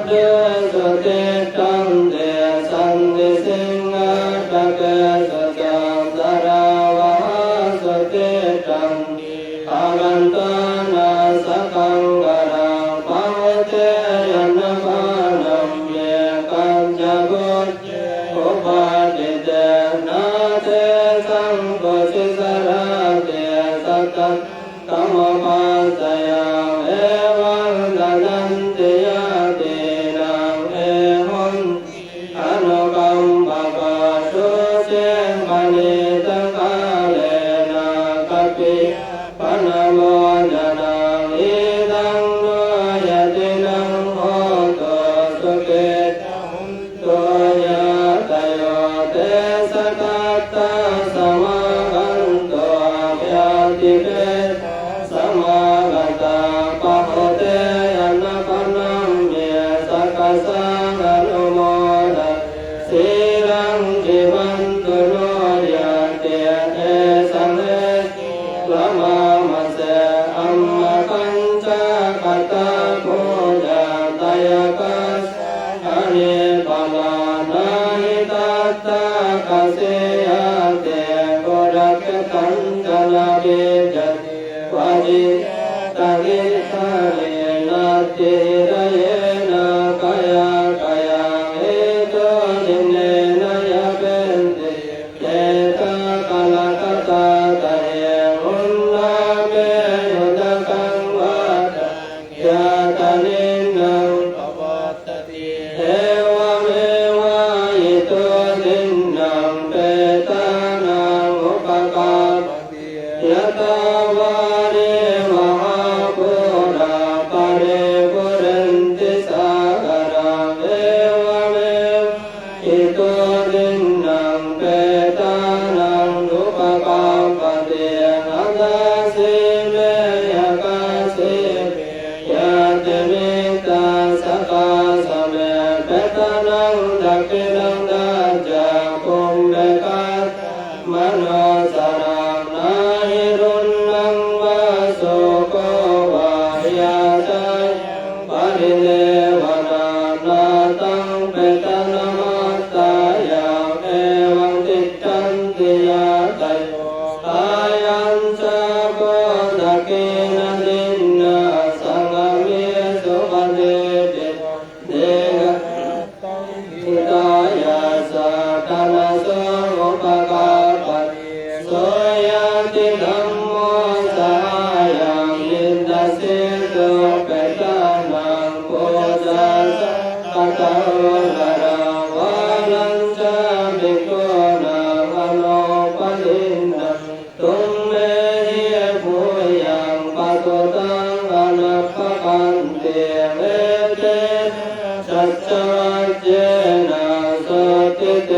เดสุเตตังเดสันติสิงหะตะเกสุจังสาราวะสุเตตังอากันตานาสกังกรังภวเตยนะภานัมเยกัญจกุจเจอุปาทิเตนะเตสังโฆสิสระเตสัตตะธรรมปัสสยังเอวังดันันติยาตินังเอหังอนุกัมปะปะสุเชปนิตกาเลนะกัปปิปะนะโมจนะอิดังโนยตินังโหตุสุขิตังตัวยะตโยเตสะกัตตะสมากันตัวยะติเปสมากัตตะปะโหเตยนะปะนัมเยสักกะสังอนุโมทะสีลังจิวันตุโนยะเตเอสังเอละมามัสสะอัมมะคัญจากัตตะโพจาตยกัสสะเนปะมานาหิตัตตะกัสเสยะเตโกรักขันจนะเบจติวะจิตะกิทะเรนะติระเยนะกายกายเอโตทินเนนะยะเปนติเยตะกะละกะตะตะเยอุนนาเมยุตะกังวะตังยะตะนินังปวัตตติเอวะเมวะอิโตทินนังเปตานังอุปกาปติยะตาวาริมหาปุราปะริปุเรนติสาคารังเอวะเมวะอิโตทินนังเปตานังอุปกาปติอะตาสิเมยะกาสิเมยะเตมิตาสะกาสะเมเปตานังดักขินังดัจจาคุมเบกัสมโนสรังนาหิรุณนังวาสุโกวายาตายังปริเนวนานาตังเปตานามัตตายังเอวังติตันติยาตโยอายัญจโกตะกินะดินนาสังฆเมสุปะเดติเดกะตังหิตายาสัตตนะโสอุปกาปติโสยติธัมโมสหายังนินทสิตุเปตานังโพจัสสะกัตตะโหกะรังวาลัญจาภิกขุนังอโนปลินนังตุมเมหิภูยังปะตุตังอนัปปะกันเตเวเตสัจจวัจเจนะโสติเต